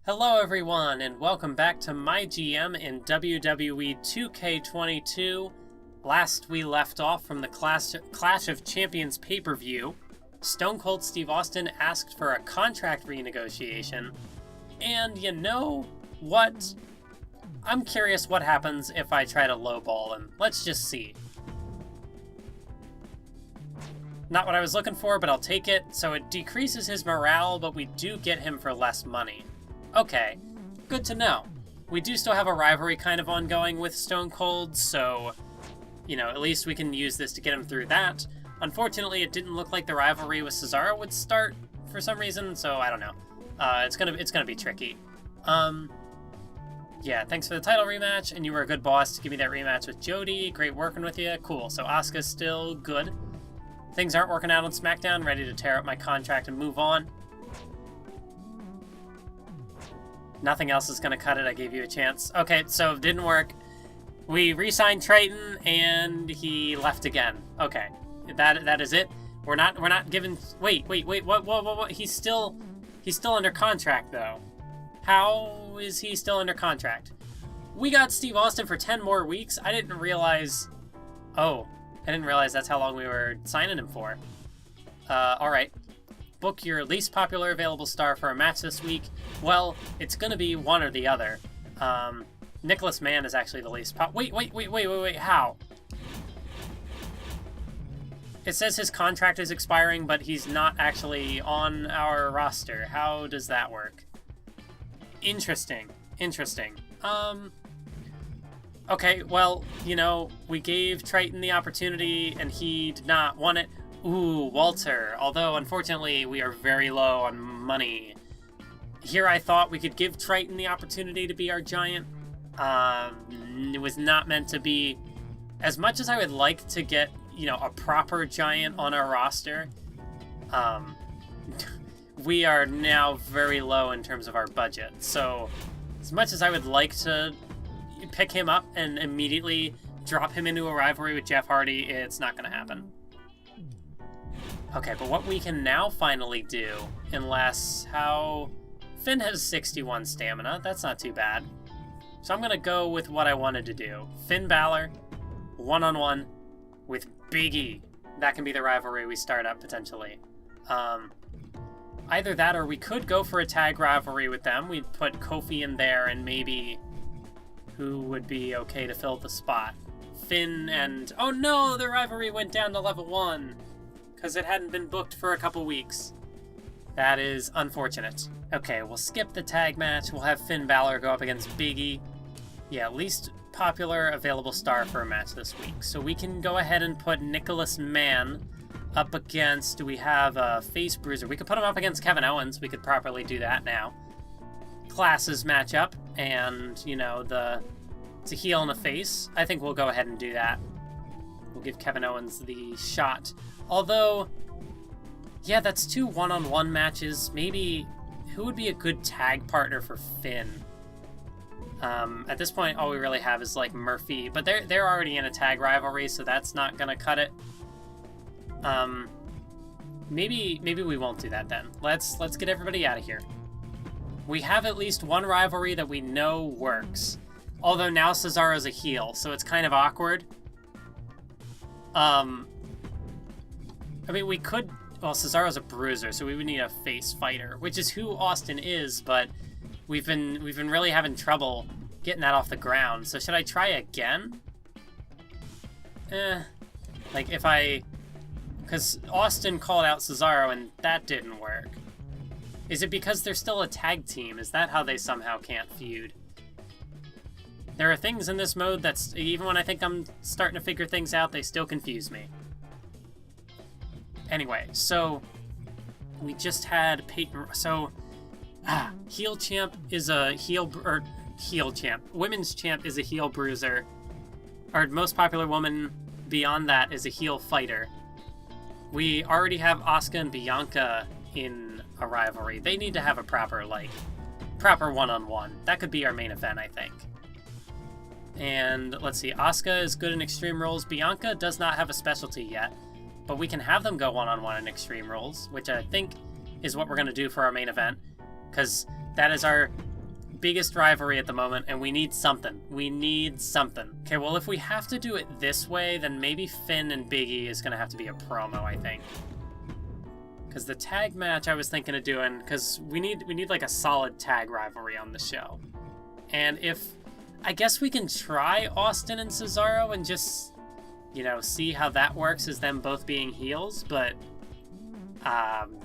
Hello everyone, and welcome back to MyGM in WWE 2K22. Last we left off from the Clash of Champions pay-per-view, Stone Cold Steve Austin asked for a contract renegotiation, and you know what? I'm curious what happens if I try to lowball him. Let's just see. Not what I was looking for, but I'll take it. So it decreases his morale, but we do get him for less money. Okay, good to know. We do still have a rivalry kind of ongoing with Stone Cold, so, you know, at least we can use this to get him through that. Unfortunately, it didn't look like the rivalry with Cesaro would start for some reason, so I don't know. It's gonna be tricky. Yeah, thanks for the title rematch, and you were a good boss to give me that rematch with Jody. Great working with you. Cool, so Asuka's still good. Things aren't working out on SmackDown, ready to tear up my contract and move on. Nothing else is going to cut it. I gave you a chance. Okay, so it didn't work. We re-signed Triton, and he left again. Okay, that is it. We're not giving. Wait. What? He's still under contract though. How is he still under contract? We got Steve Austin for 10 more weeks. I didn't realize. Oh, I didn't realize that's how long we were signing him for. All right. Book your least popular available star for a match this week. Well, it's going to be one or the other. Nicholas Mann is actually the least Wait, how? It says his contract is expiring, but he's not actually on our roster. How does that work? Interesting. Okay, well, you know, we gave Triton the opportunity, and he did not want it. Ooh, Walter. Although, unfortunately, we are very low on money. Here I thought we could give Triton the opportunity to be our giant. It was not meant to be. As much as I would like to get, you know, a proper giant on our roster, we are now very low in terms of our budget. So, as much as I would like to pick him up and immediately drop him into a rivalry with Jeff Hardy, it's not going to happen. Okay, but what we can now finally do, unless how... Finn has 61 stamina, that's not too bad. So I'm going to go with what I wanted to do. Finn Balor, one-on-one with Big E. That can be the rivalry we start up, potentially. Either that, or we could go for a tag rivalry with them. We'd put Kofi in there, and maybe... who would be okay to fill the spot? Finn and... Oh no, the rivalry went down to level 1! Because it hadn't been booked for a couple weeks. That is unfortunate. Okay, we'll skip the tag match. We'll have Finn Balor go up against Big E. Yeah, least popular available star for a match this week. So we can go ahead and put Nicholas Mann up against... Do we have a face bruiser? We could put him up against Kevin Owens. We could properly do that now. Classes match up, and, you know, it's a heel and a face. I think we'll go ahead and do that. We'll give Kevin Owens the shot. Although, yeah, that's 2 one-on-one matches. Maybe, who would be a good tag partner for Finn? At this point, all we really have is, like, Murphy. But they're already in a tag rivalry, so that's not gonna cut it. Maybe we won't do that then. Let's get everybody out of here. We have at least one rivalry that we know works. Although now Cesaro's a heel, so it's kind of awkward. I mean, we could... Well, Cesaro's a bruiser, so we would need a face fighter, which is who Austin is, but we've been really having trouble getting that off the ground. So should I try again? Like, if I... Because Austin called out Cesaro, and that didn't work. Is it because they're still a tag team? Is that how they somehow can't feud? There are things in this mode that's... Even when I think I'm starting to figure things out, they still confuse me. Anyway, so... We just had Peyton... So... heel champ is a heel... Or, heel champ. Women's champ is a heel bruiser. Our most popular woman beyond that is a heel fighter. We already have Asuka and Bianca in a rivalry. They need to have a proper one-on-one. That could be our main event, I think. And let's see, Asuka is good in Extreme Rules. Bianca does not have a specialty yet, but we can have them go one-on-one in Extreme Rules, which I think is what we're going to do for our main event, because that is our biggest rivalry at the moment, and we need something. We need something. Okay, well, if we have to do it this way, then maybe Finn and Big E is going to have to be a promo, I think. Because the tag match I was thinking of doing, because we need like a solid tag rivalry on the show. And if, I guess we can try Austin and Cesaro and just, you know, see how that works as them both being heels, but,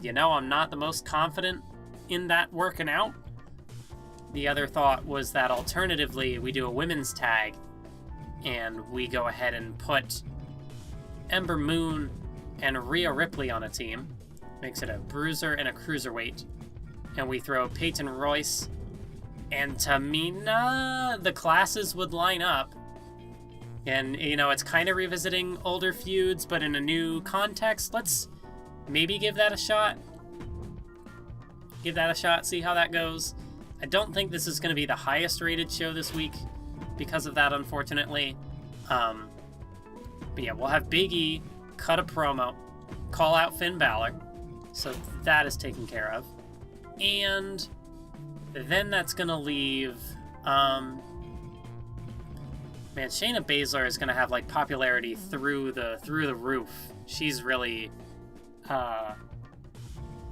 you know, I'm not the most confident in that working out. The other thought was that alternatively, we do a women's tag, and we go ahead and put Ember Moon and Rhea Ripley on a team. Makes it a bruiser and a cruiserweight. And we throw Peyton Royce and Tamina. The classes would line up. And, you know, it's kind of revisiting older feuds, but in a new context. Let's maybe give that a shot. Give that a shot, see how that goes. I don't think this is going to be the highest rated show this week because of that, unfortunately. But yeah, we'll have Big E cut a promo, call out Finn Balor. So that is taken care of. And then that's going to leave... man, Shayna Baszler is going to have, like, popularity through the roof. She's really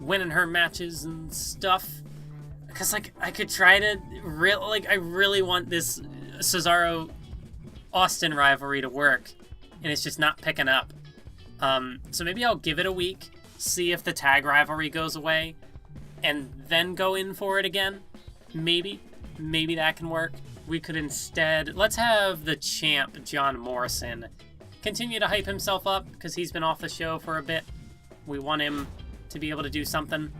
winning her matches and stuff. Because, like, I could try to... I really want this Cesaro-Austin rivalry to work. And it's just not picking up. So maybe I'll give it a week. See if the tag rivalry goes away, and then go in for it again. Maybe that can work. We could instead, let's have the champ, John Morrison, continue to hype himself up, because he's been off the show for a bit. We want him to be able to do something.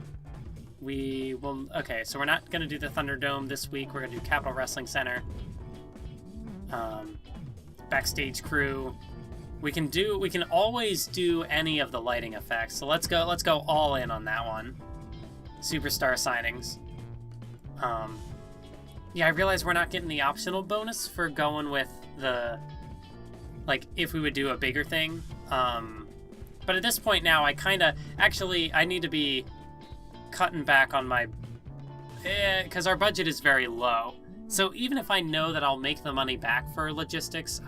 We will, okay, so we're not going to do the Thunderdome this week. We're going to do Capital Wrestling Center. Backstage crew. We can always do any of the lighting effects. So let's go all in on that one. Superstar signings. Yeah, I realize we're not getting the optional bonus for going with the, like, if we would do a bigger thing. But at this point now, I need to be cutting back on my, because our budget is very low. So even if I know that I'll make the money back for logistics,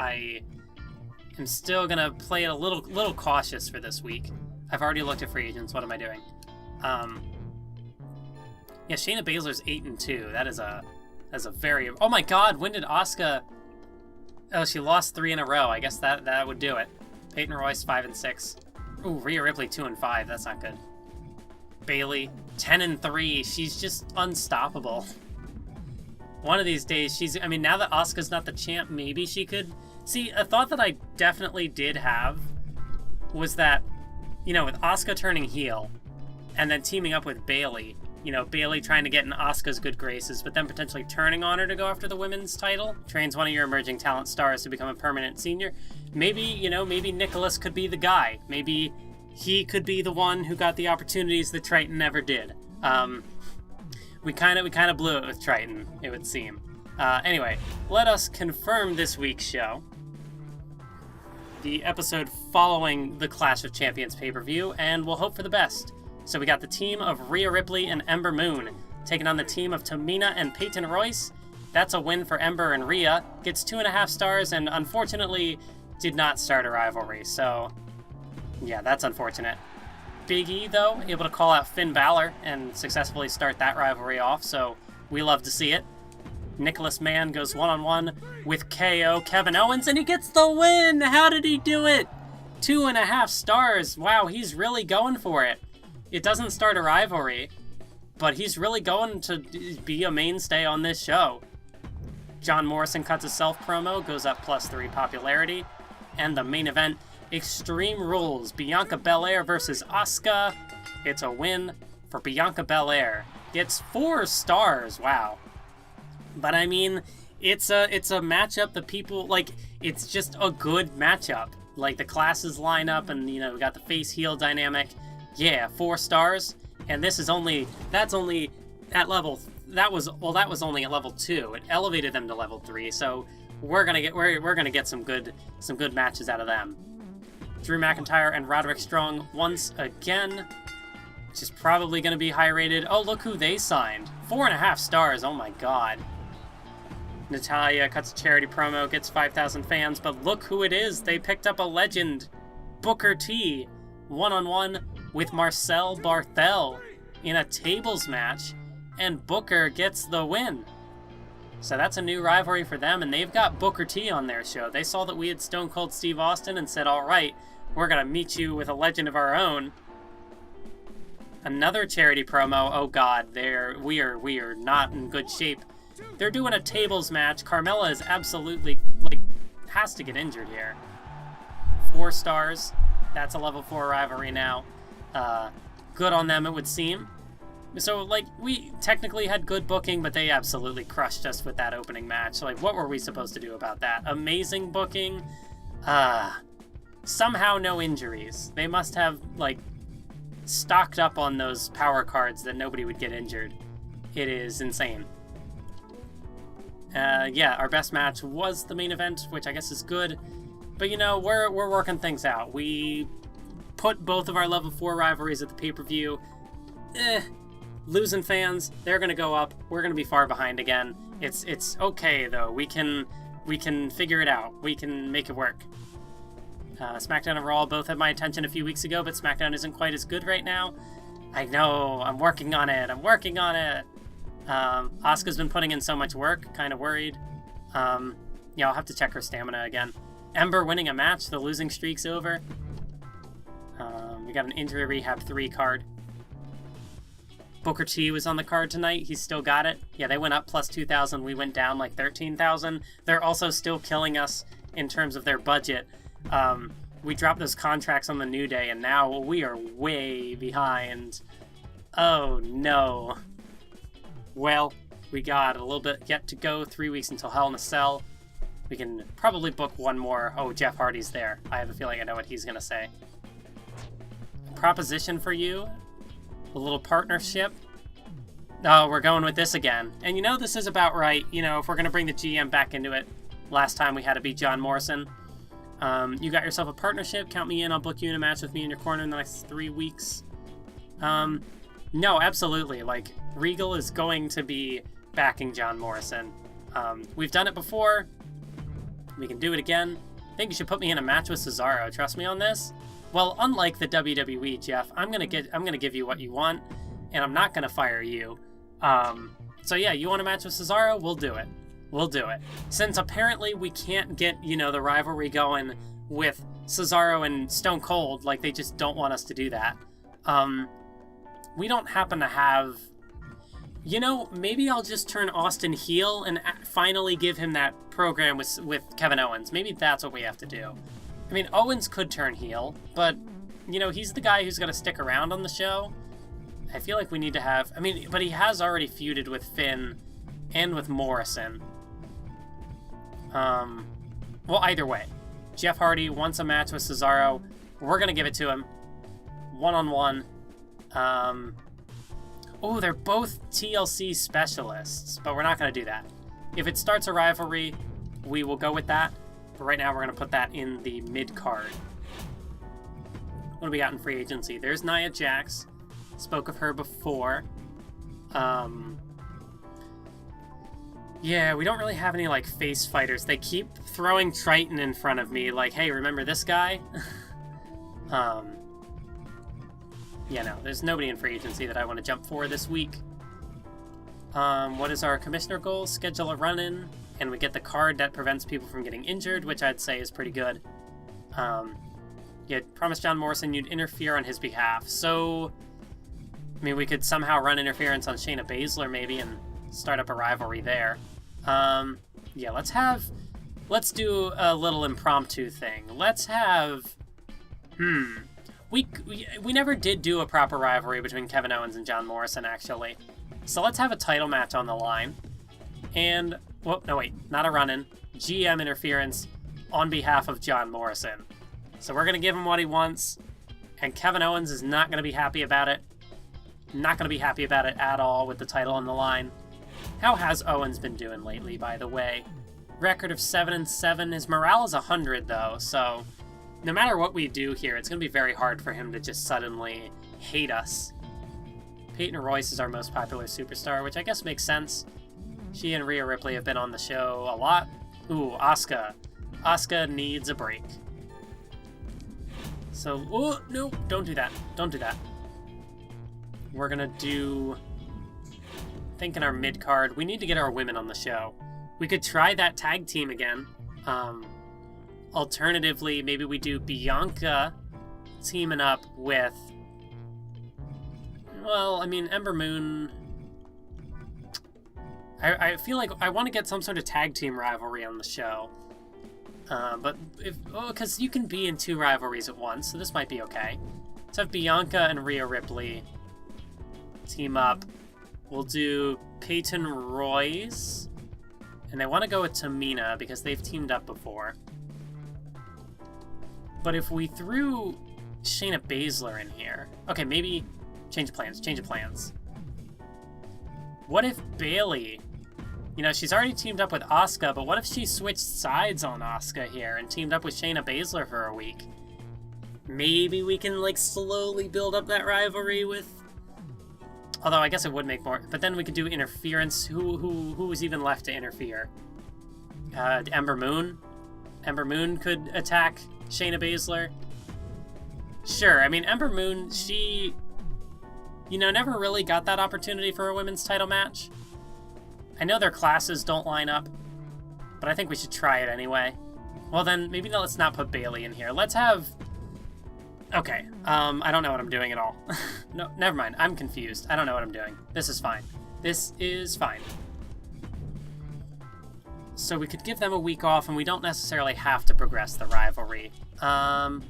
I'm still gonna play it a little cautious for this week. I've already looked at free agents. What am I doing? Yeah, Shayna Baszler's 8-2. That's a very... Oh my God! When did Asuka? Oh, she lost 3 in a row. I guess that would do it. Peyton Royce 5-6. Ooh, Rhea Ripley 2-5. That's not good. Bayley 10-3. She's just unstoppable. One of these days, I mean, now that Asuka's not the champ, maybe she could. See, a thought that I definitely did have was that, you know, with Asuka turning heel and then teaming up with Bayley, you know, Bayley trying to get in Asuka's good graces, but then potentially turning on her to go after the women's title, trains one of your emerging talent stars to become a permanent senior. Maybe, you know, maybe Nicholas could be the guy. Maybe he could be the one who got the opportunities that Triton never did. We kind of blew it with Triton, it would seem. Anyway, let us confirm this week's show. The episode following the Clash of Champions pay-per-view, and we'll hope for the best. So we got the team of Rhea Ripley and Ember Moon taking on the team of Tamina and Peyton Royce. That's a win for Ember and Rhea. Gets 2.5 stars, and unfortunately did not start a rivalry. So, yeah, that's unfortunate. Big E, though, able to call out Finn Balor and successfully start that rivalry off, so we love to see it. Nicholas Mann goes one-on-one with KO Kevin Owens, and he gets the win! How did he do it? 2.5 stars. Wow, he's really going for it. It doesn't start a rivalry, but he's really going to be a mainstay on this show. John Morrison cuts a self-promo, goes up +3 popularity, and the main event, Extreme Rules, Bianca Belair versus Asuka. It's a win for Bianca Belair. Gets 4 stars, wow. But I mean, it's a matchup that people, like, it's just a good matchup. Like, the classes line up and, you know, we got the face-heel dynamic. Yeah, 4 stars. And this is that's only at level, that was only at level 2. It elevated them to level 3, so we're gonna get some good matches out of them. Drew McIntyre and Roderick Strong once again. which is probably going to be high rated. Oh, look who they signed. 4.5 stars. Oh my god. Natalia cuts a charity promo, gets 5,000 fans, but look who it is. They picked up a legend, Booker T, one-on-one with Marcel Barthel in a tables match, and Booker gets the win. So that's a new rivalry for them, and they've got Booker T on their show. They saw that we had Stone Cold Steve Austin and said, all right, we're going to meet you with a legend of our own. Another charity promo. Oh god, we are not in good shape. They're doing a tables match. Carmella is absolutely, has to get injured here. 4 stars. That's a level 4 rivalry now. Good on them, it would seem. So, we technically had good booking, but they absolutely crushed us with that opening match. So, what were we supposed to do about that? Amazing booking. Somehow no injuries. They must have, stocked up on those power cards that nobody would get injured. It is insane. Yeah, our best match was the main event, which I guess is good. But, we're working things out. We put both of our level 4 rivalries at the pay-per-view. Losing fans, they're going to go up. We're going to be far behind again. It's okay, though. We can figure it out. We can make it work. SmackDown and Raw both had my attention a few weeks ago, but SmackDown isn't quite as good right now. I know. I'm working on it. Asuka's been putting in so much work. Kind of worried. Yeah, I'll have to check her stamina again. Ember winning a match. The losing streak's over. We got an Injury Rehab 3 card. Booker T was on the card tonight. He's still got it. Yeah, they went up plus 2,000. We went down 13,000. They're also still killing us in terms of their budget. We dropped those contracts on the New Day, and now we are way behind. Oh, no. Well, we got a little bit yet to go. 3 weeks until Hell in a Cell. We can probably book one more. Oh, Jeff Hardy's there. I have a feeling I know what he's going to say. Proposition for you. A little partnership. Oh, we're going with this again. And this is about right. If we're going to bring the GM back into it. Last time we had to beat John Morrison. You got yourself a partnership. Count me in. I'll book you in a match with me in your corner in the next 3 weeks. No, absolutely. Regal is going to be backing John Morrison. We've done it before. We can do it again. I think you should put me in a match with Cesaro. Trust me on this. Well, unlike the WWE, Jeff, I'm gonna give you what you want, and I'm not gonna fire you. So yeah, you want a match with Cesaro? We'll do it. We'll do it. Since apparently we can't get, the rivalry going with Cesaro and Stone Cold, they just don't want us to do that. We don't happen to have... maybe I'll just turn Austin heel and finally give him that program with Kevin Owens. Maybe that's what we have to do. I mean, Owens could turn heel, but, he's the guy who's going to stick around on the show. I feel like we need to have... but he has already feuded with Finn and with Morrison. Well, either way. Jeff Hardy wants a match with Cesaro. We're going to give it to him. One-on-one. Oh, they're both TLC specialists, but we're not going to do that. If it starts a rivalry, we will go with that. But right now, we're going to put that in the mid-card. What do we got in free agency? There's Nia Jax. Spoke of her before. Yeah, we don't really have any, face fighters. They keep throwing Triton in front of me, hey, remember this guy? Yeah, no, there's nobody in free agency that I want to jump for this week. What is our commissioner goal? Schedule a run-in, and we get the card that prevents people from getting injured, which I'd say is pretty good. You promised John Morrison you'd interfere on his behalf, so... we could somehow run interference on Shayna Baszler, maybe, and start up a rivalry there. Yeah, let's do a little impromptu thing. Let's have... We never did do a proper rivalry between Kevin Owens and John Morrison, actually. So let's have a title match on the line. And, well, no wait, not a run-in. GM interference on behalf of John Morrison. So we're going to give him what he wants. And Kevin Owens is not going to be happy about it. Not going to be happy about it at all with the title on the line. How has Owens been doing lately, by the way? Record of 7-7. His morale is 100, though, so... no matter what we do here, it's going to be very hard for him to just suddenly hate us. Peyton Royce is our most popular superstar, which I guess makes sense. She and Rhea Ripley have been on the show a lot. Ooh, Asuka. Asuka needs a break. So, oh, no, don't do that. Don't do that. We're gonna do... I think in our mid-card, we need to get our women on the show. We could try that tag team again. Alternatively, maybe we do Bianca teaming up with... Well, I mean, Ember Moon... I feel like I want to get some sort of tag team rivalry on the show. But if... Oh, because you can be in 2 rivalries at once, so this might be okay. Let's have Bianca and Rhea Ripley team up. We'll do Peyton Royce. And I want to go with Tamina because they've teamed up before. But if we threw Shayna Baszler in here... Okay, maybe... Change of plans. What if Bayley... You know, she's already teamed up with Asuka, but what if she switched sides on Asuka here and teamed up with Shayna Baszler for a week? Maybe we can, like, slowly build up that rivalry with... Although I guess it would make more... But then we could do interference. Who was even left to interfere? Ember Moon? Ember Moon could attack Shayna Baszler? Sure, I mean, Ember Moon, she... You know, never really got that opportunity for a women's title match. I know their classes don't line up, but I think we should try it anyway. Well then, maybe let's not put Bayley in here. Let's have... Okay, I don't know what I'm doing at all. No, never mind. I'm confused. I don't know what I'm doing. This is fine. This is fine. So we could give them a week off, and we don't necessarily have to progress the rivalry. Yeah,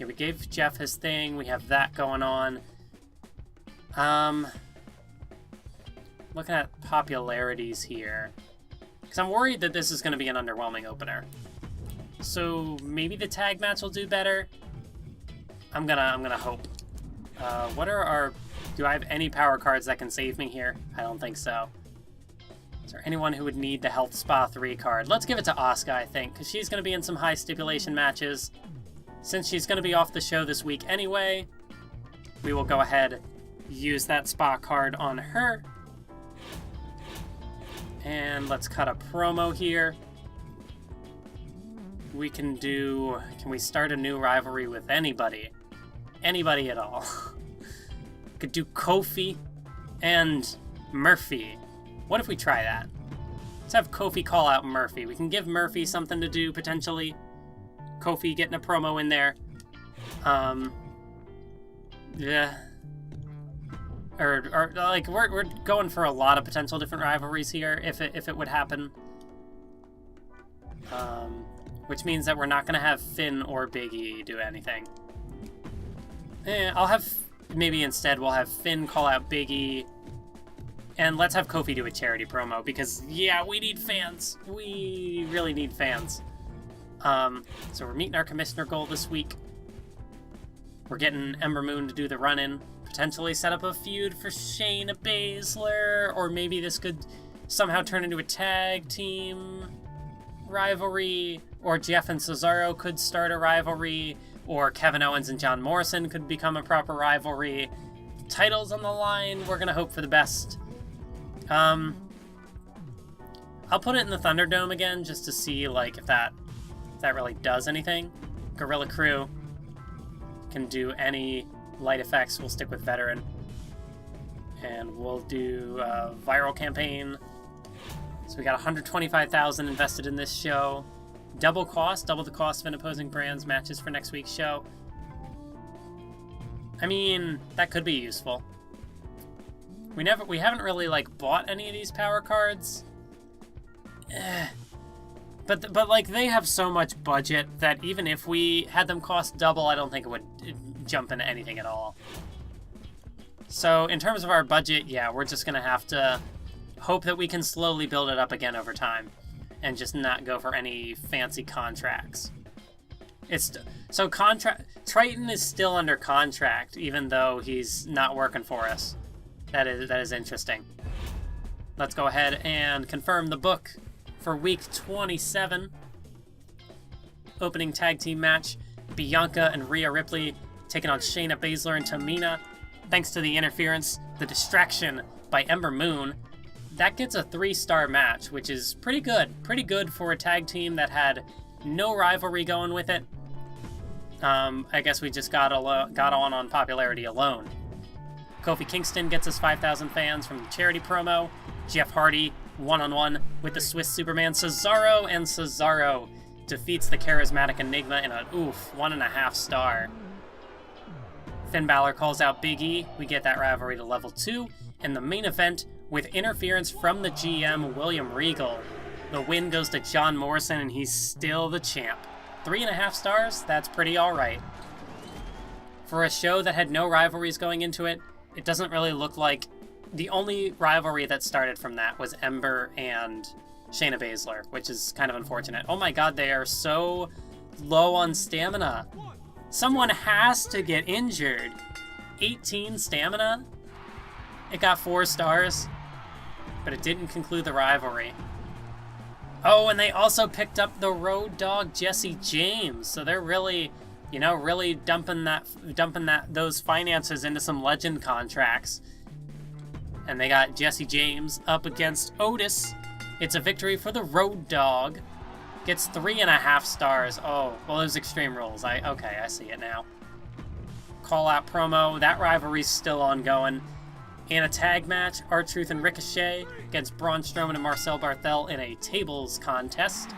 we gave Jeff his thing. We have that going on. Looking at popularities here. Because I'm worried that this is going to be an underwhelming opener. So maybe the tag match will do better. I'm gonna hope. What are our... Do I have any power cards that can save me here? I don't think so. Is there anyone who would need the Health Spa 3 card? Let's give it to Asuka, I think, because she's going to be in some high stipulation matches. Since she's going to be off the show this week anyway, we will go ahead, use that spa card on her. And let's cut a promo here. We can do... Can we start a new rivalry with anybody? Anybody at all. Could do Kofi and Murphy. What if we try that? Let's have Kofi call out Murphy. We can give Murphy something to do, potentially. Kofi getting a promo in there. Yeah. Or like, we're going for a lot of potential different rivalries here, if it would happen. Which means that we're not going to have Finn or Big E do anything. I'll have... Maybe instead we'll have Finn call out Big E. And let's have Kofi do a charity promo, because, yeah, we need fans. We really need fans. So we're meeting our commissioner goal this week. We're getting Ember Moon to do the run-in. Potentially set up a feud for Shayna Baszler. Or maybe this could somehow turn into a tag team rivalry. Or Jeff and Cesaro could start a rivalry. Or Kevin Owens and John Morrison could become a proper rivalry. Titles on the line. We're going to hope for the best. I'll put it in the Thunderdome again just to see, like, if that really does anything. Gorilla Crew can do any light effects. We'll stick with Veteran. And we'll do a viral campaign. So we got $125,000 invested in this show. Double the cost of an opposing brand's matches for next week's show. I mean, that could be useful. We haven't really, like, bought any of these power cards. But like, they have so much budget that even if we had them cost double, I don't think it would jump into anything at all. So in terms of our budget, yeah, we're just gonna have to hope that we can slowly build it up again over time and just not go for any fancy contracts. Triton is still under contract, even though he's not working for us. That is interesting. Let's go ahead and confirm the book for week 27. Opening tag team match, Bianca and Rhea Ripley taking on Shayna Baszler and Tamina. Thanks to the interference, the distraction by Ember Moon. That gets a 3-star match, which is pretty good. Pretty good for a tag team that had no rivalry going with it. I guess we just got on popularity alone. Kofi Kingston gets us 5,000 fans from the charity promo. Jeff Hardy, one-on-one with the Swiss Superman Cesaro, and Cesaro defeats the charismatic Enigma in an 1.5 star. Finn Balor calls out Big E. We get that rivalry to level 2. And the main event, with interference from the GM, William Regal. The win goes to John Morrison, and he's still the champ. 3.5 stars? That's pretty alright. For a show that had no rivalries going into it, it doesn't really look like... The only rivalry that started from that was Ember and Shayna Baszler, which is kind of unfortunate. Oh my god, they are so low on stamina. Someone has to get injured. 18 stamina? It got 4 stars, but it didn't conclude the rivalry. Oh, and they also picked up the Road Dogg Jesse James, so they're really, really dumping those finances into some legend contracts. And they got Jesse James up against Otis. It's a victory for the Road Dogg. Gets 3.5 stars. Oh, well, it was Extreme Rules. Okay, I see it now. Call out promo. That rivalry's still ongoing. In a tag match, R-Truth and Ricochet against Braun Strowman and Marcel Barthel in a tables contest.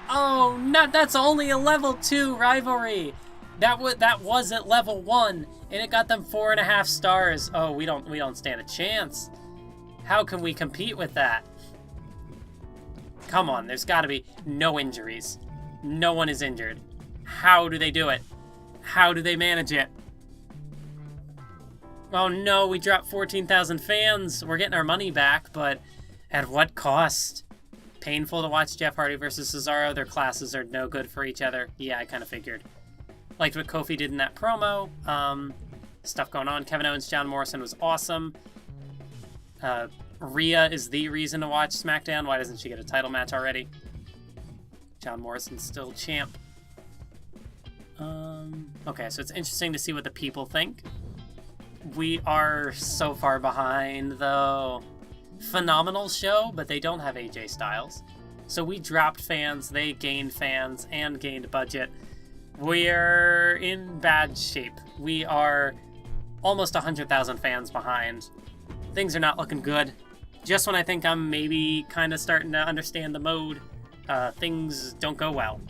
Oh, that's only a level 2 rivalry. That was at level 1, and it got them 4.5 stars. Oh, we don't stand a chance. How can we compete with that? Come on, there's got to be no injuries. No one is injured. How do they do it? How do they manage it? Oh no, we dropped 14,000 fans. We're getting our money back, but at what cost? Painful to watch Jeff Hardy versus Cesaro. Their classes are no good for each other. Yeah, I kind of figured. Liked what Kofi did in that promo. Stuff going on. Kevin Owens, John Morrison was awesome. Rhea is the reason to watch SmackDown. Why doesn't she get a title match already? John Morrison's still champ. Okay, so it's interesting to see what the people think. We are so far behind, though. Phenomenal show, but they don't have AJ Styles. So we dropped fans, they gained fans, and gained budget. We're in bad shape. We are almost 100,000 fans behind. Things are not looking good. Just when I think I'm maybe kind of starting to understand the mode, things don't go well.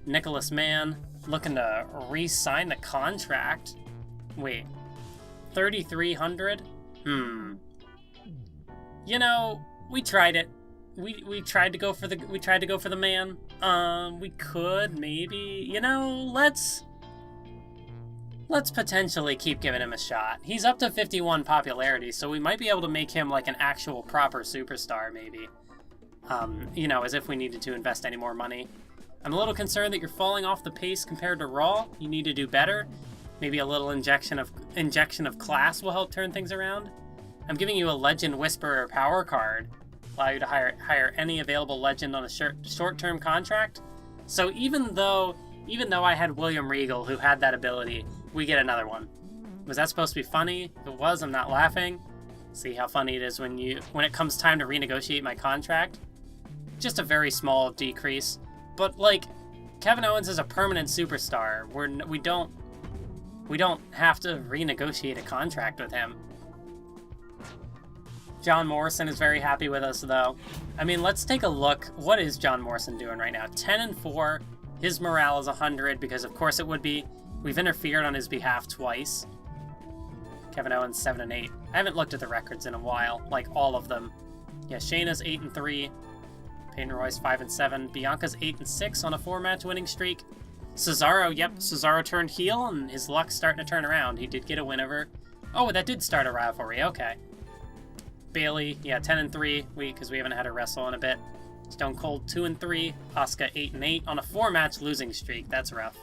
Nicholas Mann looking to re-sign the contract. Wait, 3,300? We tried it. We tried to go for the man. We could maybe, let's potentially keep giving him a shot. He's up to 51 popularity, so we might be able to make him like an actual proper superstar maybe. As if we needed to invest any more money. I'm a little concerned that you're falling off the pace compared to Raw. You need to do better. Maybe a little injection of class will help turn things around. I'm giving you a Legend Whisperer power card. Allow you to hire any available legend on a short-term contract. So even though I had William Regal, who had that ability, we get another one. Was that supposed to be funny? If it was, I'm not laughing. See how funny it is when it comes time to renegotiate my contract? Just a very small decrease. But Kevin Owens is a permanent superstar. We don't have to renegotiate a contract with him. John Morrison is very happy with us, though. I mean, let's take a look. What is John Morrison doing right now? 10-4. His morale is 100, because of course it would be. We've interfered on his behalf twice. Kevin Owens 7-8. I haven't looked at the records in a while, like all of them. Yeah, Shayna's 8-3. Peyton Royce 5-7. Bianca's 8-6 on a 4-match winning streak. Cesaro turned heel, and his luck's starting to turn around. He did get a win over. Oh, that did start a rivalry. Okay. Bailey, 10-3, because we haven't had her wrestle in a bit. Stone Cold 2-3, Asuka 8-8 on a 4-match losing streak. That's rough.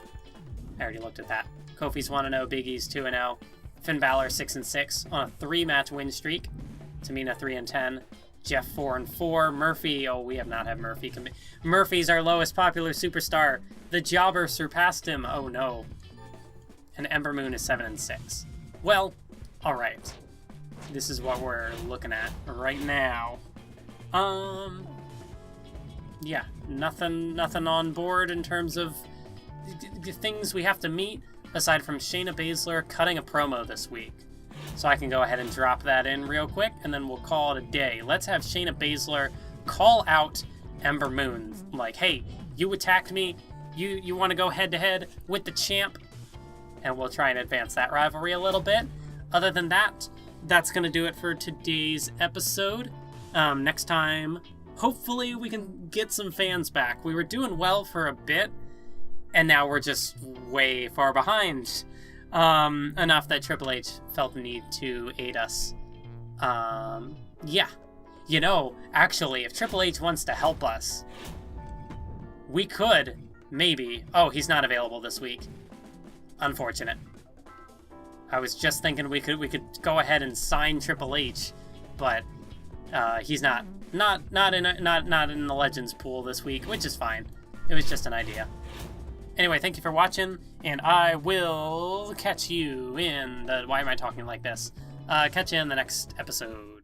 I already looked at that. Kofi's 1-0, Big E's 2-0. Finn Balor 6-6 on a 3-match win streak. Tamina 3-10. Jeff 4-4. Murphy, we have not had Murphy. Murphy's our lowest popular superstar. The Jobber surpassed him. Oh no. And Ember Moon is 7-6. Well, alright. this is what we're looking at right now. Yeah, nothing on board in terms of the things we have to meet, aside from Shayna Baszler cutting a promo this week. So I can go ahead and drop that in real quick, and then we'll call it a day. Let's have Shayna Baszler call out Ember Moon. Like, hey, you attacked me, you want to go head-to-head with the champ? And we'll try and advance that rivalry a little bit. Other than that, that's going to do it for today's episode. Next time, hopefully we can get some fans back. We were doing well for a bit, and now we're just way far behind. Enough that Triple H felt the need to aid us. Yeah. You know, actually, if Triple H wants to help us, we could, maybe... Oh, he's not available this week. Unfortunate. I was just thinking we could go ahead and sign Triple H, but he's not in the Legends pool this week, which is fine. It was just an idea. Anyway, thank you for watching, and I will catch you in the... Why am I talking like this? Catch you in the next episode.